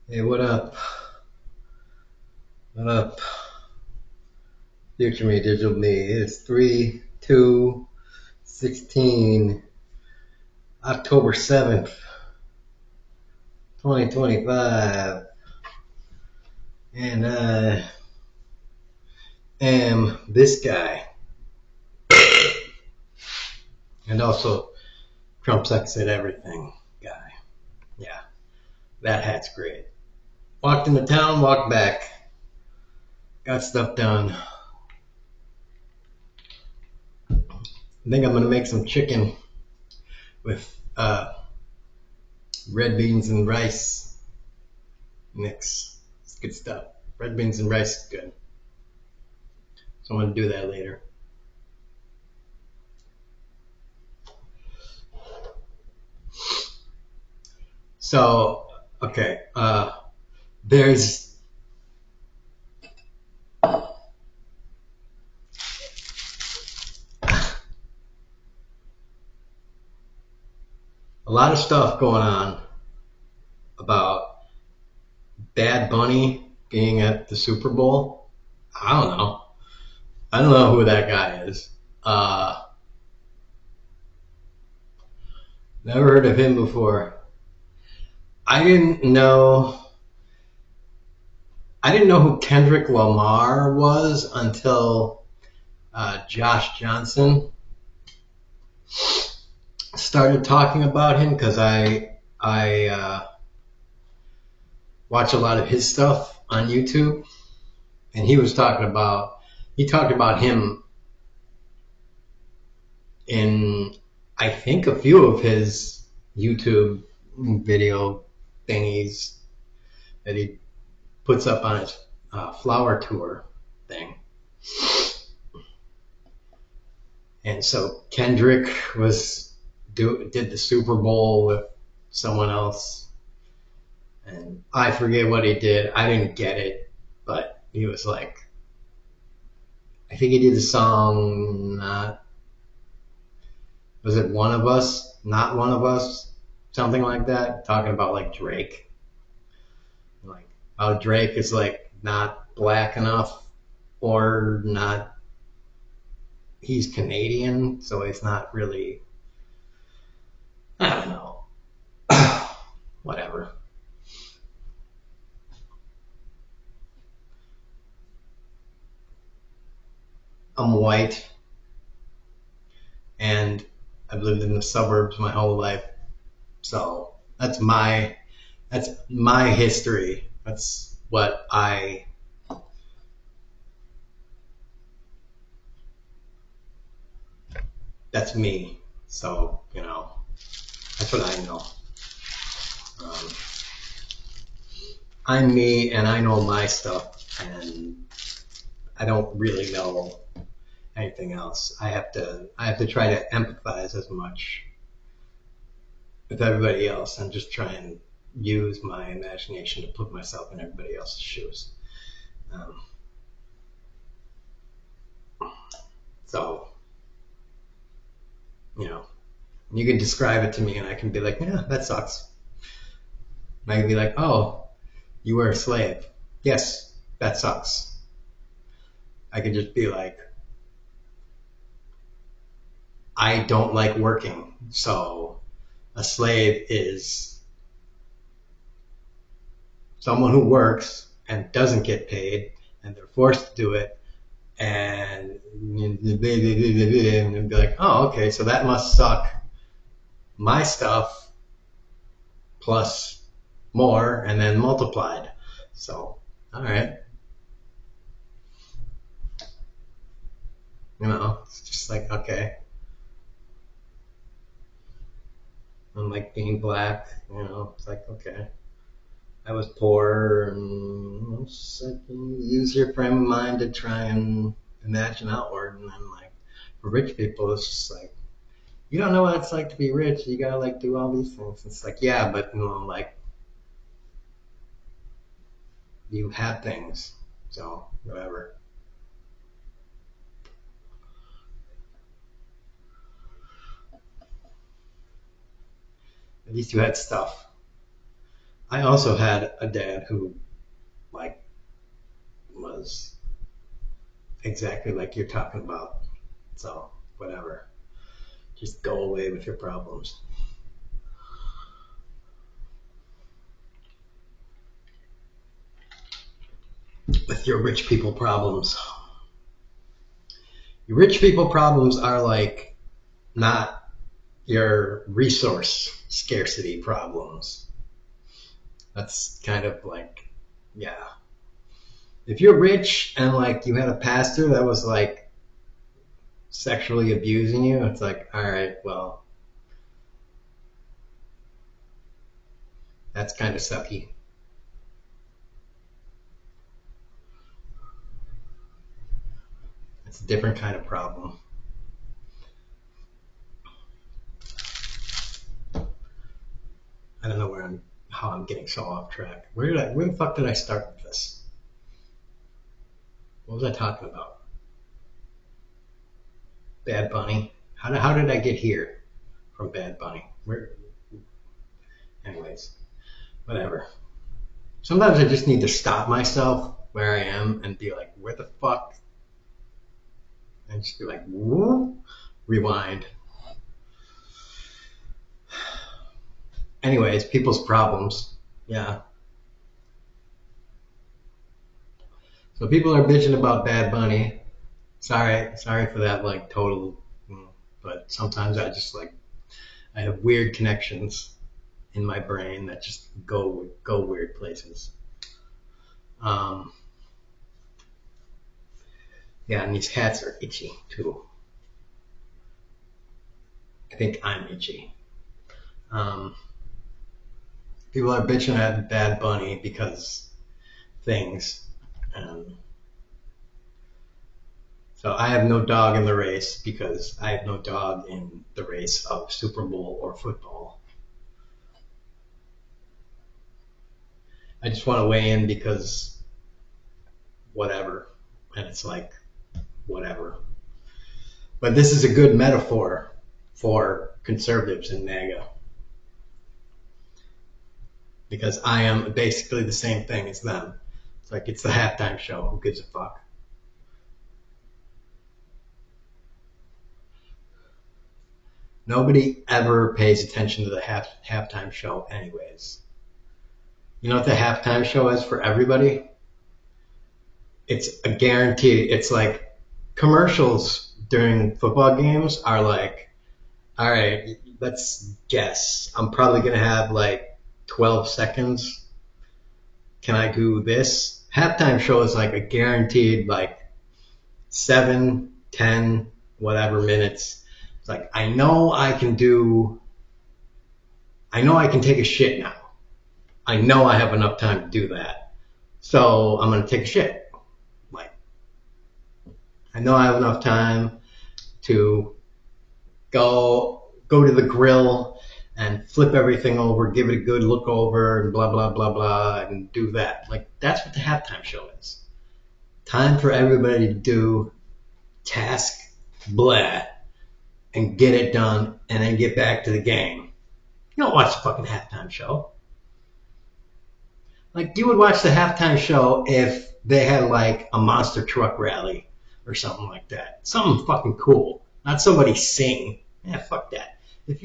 Hey, what up? What up? Future me, digital me. It's 3/2/16, October 7th, 2025. And I am this guy. And also Trump sucks at everything guy. Yeah, that hat's great. Walked into town, walked back. Got stuff done. I think I'm going to make some chicken with red beans and rice mix. It's good stuff. Red beans and rice is good. So I'm going to do that later. So, okay, there's a lot of stuff going on about Bad Bunny being at the Super Bowl. I don't know. I don't know who that guy is. Never heard of him before. I didn't know. I didn't know who Kendrick Lamar was until Josh Johnson started talking about him because I watch a lot of his stuff on YouTube, and he talked about him in I think a few of his YouTube video thingies that he puts up on his flower tour thing. And so Kendrick did the Super Bowl with someone else, and I forget what he did. I didn't get it, but he was like, I think he did the song not was it One of Us, Not One of Us, something like that, talking about like Drake, like how Drake is like not black enough or not. He's Canadian, so he's not really. I don't know. Whatever. I'm white and I've lived in the suburbs my whole life, so that's my history. That's me. So that's what I know. Um, I'm me, and I know my stuff, and I don't really know anything else. I have to try to empathize as much with everybody else and just try and use my imagination to put myself in everybody else's shoes. Um, so you know, you can describe it to me, and I can be like, yeah, that sucks. And I can be like, oh, you were a slave. Yes, that sucks. I could just be like, I don't like working, so a slave is someone who works and doesn't get paid, and they're forced to do it, and be like, oh, okay, so that must suck. My stuff plus more, and then multiplied. So, all right, it's just like okay. And like being black, it's like okay. I was poor, and it's like you use your frame of mind to try and imagine outward, and then like for rich people, it's just like you don't know what it's like to be rich. You gotta like do all these things. It's like yeah, but like you had things, so whatever. At least you had stuff. I also had a dad who like was exactly like you're talking about. So whatever, just go away with your problems. With your rich people problems. Your rich people problems are like not your resource scarcity problems. That's kind of like, yeah. If you're rich and like you had a pastor that was like sexually abusing you, it's like, all right, well, that's kind of sucky. It's a different kind of problem. I don't know how I'm getting so off track. Where the fuck did I start with this? What was I talking about? Bad Bunny. How did I get here from Bad Bunny? Anyways, whatever. Sometimes I just need to stop myself where I am and be like, where the fuck? And just be like, whoop, rewind. Anyways, people's problems. Yeah. So people are bitching about Bad Bunny. Sorry for that, like total. But sometimes I have weird connections in my brain that just go weird places. Um, yeah, and these hats are itchy too. I think I'm itchy. Um, People are bitching at Bad Bunny because things. Um, so I have no dog in the race because I have no dog in the race of Super Bowl or football. I just want to weigh in because whatever. And it's like, whatever. But this is a good metaphor for conservatives in MAGA because I am basically the same thing as them. It's like it's the halftime show. Who gives a fuck? Nobody ever pays attention to the halftime show, anyways. You know what the halftime show is for everybody? It's a guarantee. It's like commercials during football games are like, all right, let's guess. I'm probably going to have like 12 seconds. Can I do this? Halftime show is like a guaranteed like 7, 10, whatever minutes. It's like, I know I can take a shit now. I know I have enough time to do that. So I'm going to take a shit. Like, I know I have enough time to go to the grill and flip everything over, give it a good look over, and blah blah blah blah, and do that. Like that's what the halftime show is. Time for everybody to do task blah and get it done, and then get back to the game. You don't watch the fucking halftime show. Like you would watch the halftime show if they had like a monster truck rally or something like that. Something fucking cool. Not somebody sing. Yeah, fuck that. If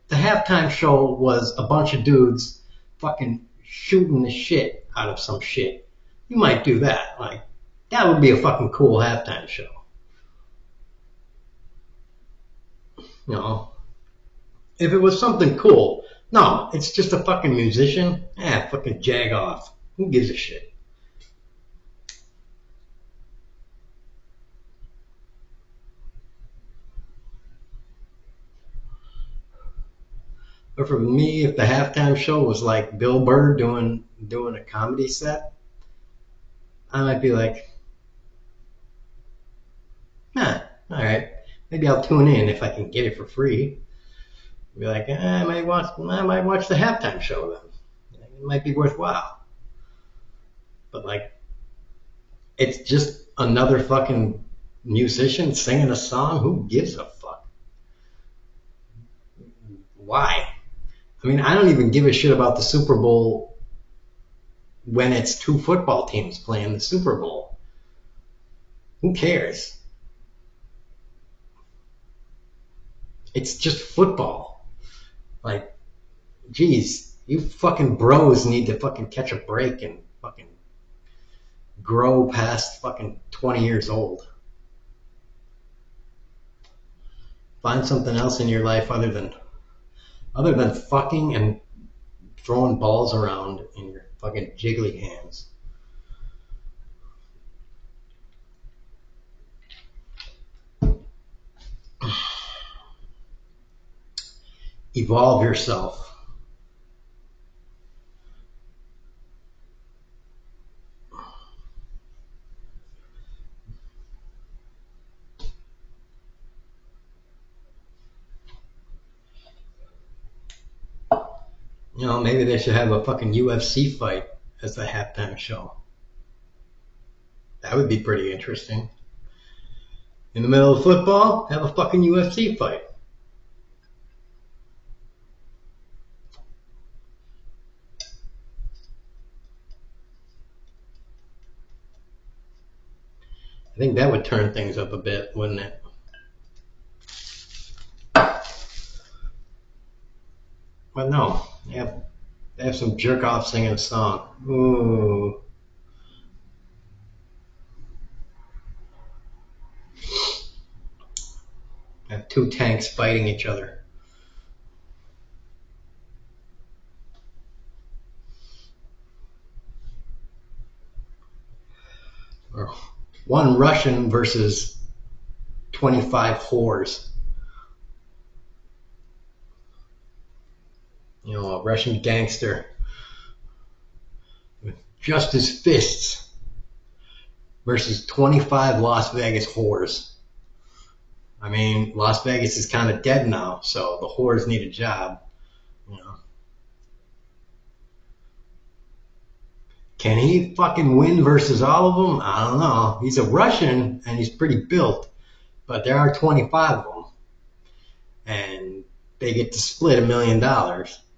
the halftime show was a bunch of dudes fucking shooting the shit out of some shit, you might do that. Like that would be a fucking cool halftime show. You know, if it was something cool. No, it's just a fucking musician. Fucking jag off. Who gives a shit? But for me, if the halftime show was like Bill Burr doing a comedy set, I might be like, all right, maybe I'll tune in if I can get it for free. Be like, I might watch the halftime show then. It might be worthwhile. But like, it's just another fucking musician singing a song. Who gives a fuck? Why? I mean, I don't even give a shit about the Super Bowl when it's two football teams playing the Super Bowl. Who cares? It's just football. Like, geez, you fucking bros need to fucking catch a break and fucking grow past fucking 20 years old. Find something else in your life other than fucking and throwing balls around in your fucking jiggly hands. Evolve yourself. You know, maybe they should have a fucking UFC fight as the halftime show. That would be pretty interesting. In the middle of football, have a fucking UFC fight. I think that would turn things up a bit, wouldn't it? But no, they have some jerk off singing a song. Ooh. Have two tanks fighting each other. Or one Russian versus 25 whores. You know, a Russian gangster with just his fists versus 25 Las Vegas whores. I mean, Las Vegas is kind of dead now, so the whores need a job. You know, can he fucking win versus all of them? I don't know. He's a Russian and he's pretty built, but there are 25 of them, and they get to split $1 million.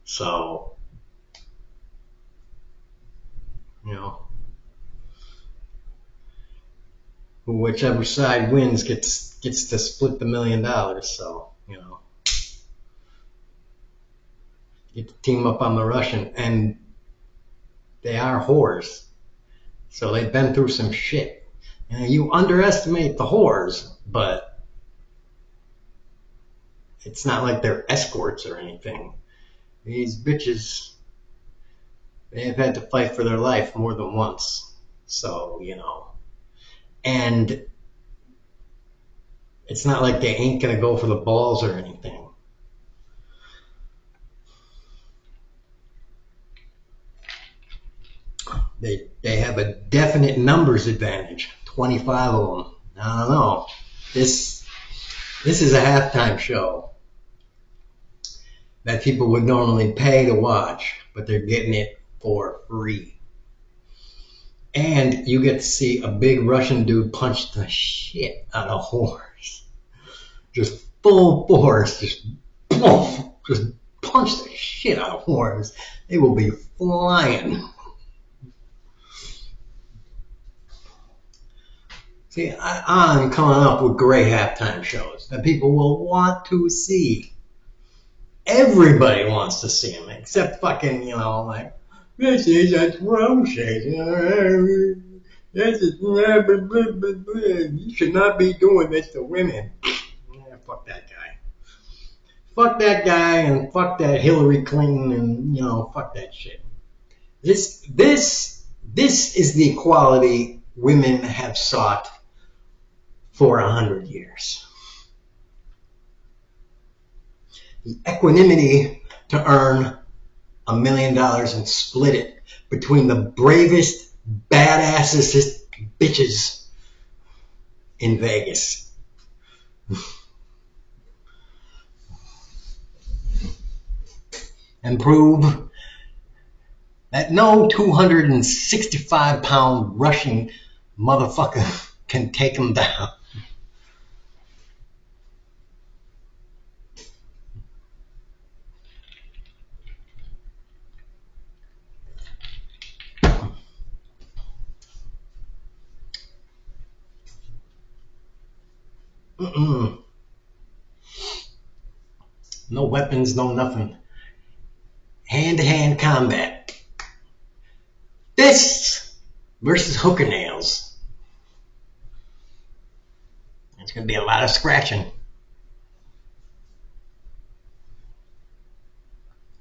So, you know, whichever side wins gets to split the $1 million. So, you know, get to team up on the Russian, and they are whores, so they've been through some shit. You know, you underestimate the whores, but it's not like they're escorts or anything. These bitches, they have had to fight for their life more than once. So, you know, and it's not like they ain't gonna go for the balls or anything. They have a definite numbers advantage. 25 of them. I don't know. This is a halftime show that people would normally pay to watch, but they're getting it for free. And you get to see a big Russian dude punch the shit out of whores. Just full force, just punch the shit out of whores. They will be flying. See, I'm coming up with great halftime shows that people will want to see. Everybody wants to see them, except fucking, you know, like, this is atrocious. This is, you should not be doing this to women. Yeah, fuck that guy. Fuck that guy and fuck that Hillary Clinton and, you know, fuck that shit. This is the equality women have sought for 100 years. The equanimity to earn $1 million and split it between the bravest, badassest bitches in Vegas. And prove that no 265-pound Russian motherfucker can take them down. Mm-mm. No weapons, no nothing. Hand-to-hand combat. Fists versus hooker nails. There's going to be a lot of scratching.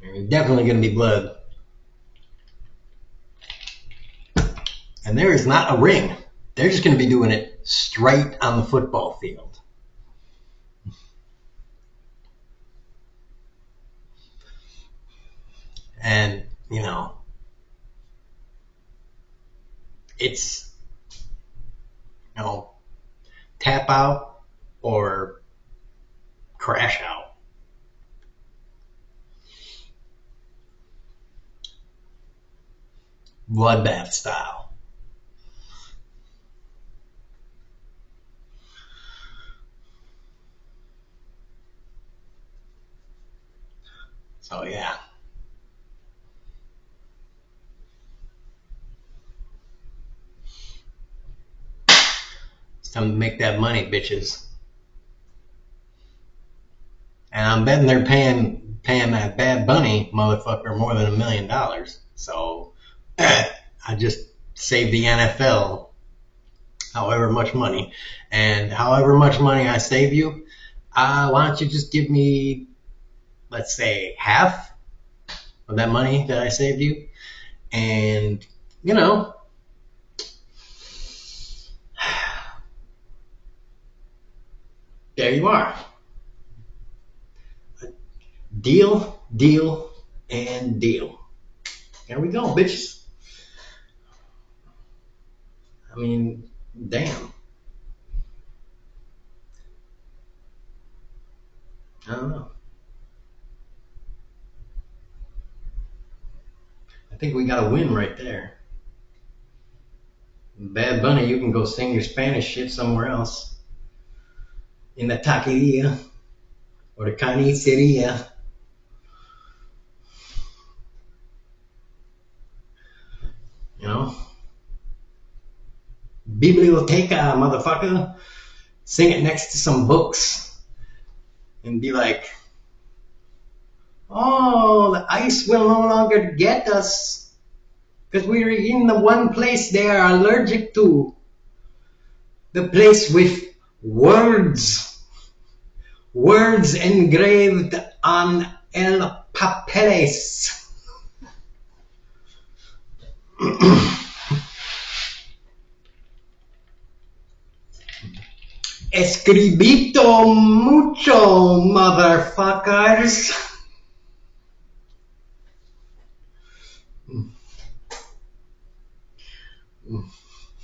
There's definitely going to be blood. And there is not a ring. They're just going to be doing it straight on the football field. And, you know, it's, you know, tap out or crash out. Bloodbath style. So, yeah. It's time to make that money, bitches. And I'm betting they're paying that Bad Bunny motherfucker more than $1 million. So I just saved the NFL however much money. And however much money I save you, why don't you just give me, let's say, half of that money that I saved you? And, you know, there you are. Deal, deal, and deal. There we go, bitches. I mean, damn. I don't know. I think we got a win right there. Bad Bunny, you can go sing your Spanish shit somewhere else. In the taqueria or the carniceria. You know? Biblioteca, motherfucker. Sing it next to some books. And be like, oh, the ice will no longer get us. Because we're in the one place they are allergic to. The place with words. Words engraved on el papeles. Escribito mucho, motherfuckers.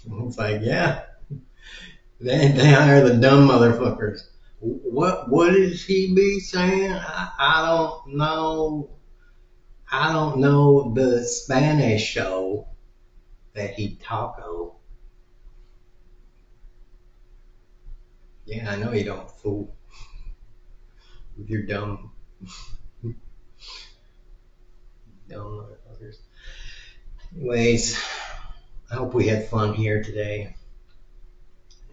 It's like, yeah, they are the dumb motherfuckers. What is he be saying? I don't know. I don't know the Spanish show that he taco. Yeah, I know you don't, fool. With your dumb motherfuckers. Anyways, I hope we had fun here today.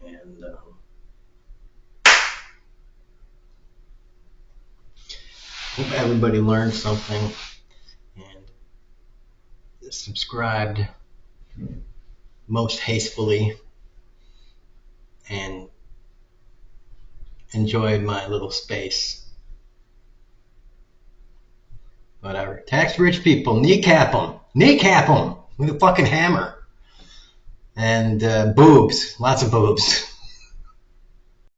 And hope everybody learned something and subscribed most hastily and enjoyed my little space. Whatever. Tax rich people, kneecap them. Kneecap them with a fucking hammer. And boobs. Lots of boobs.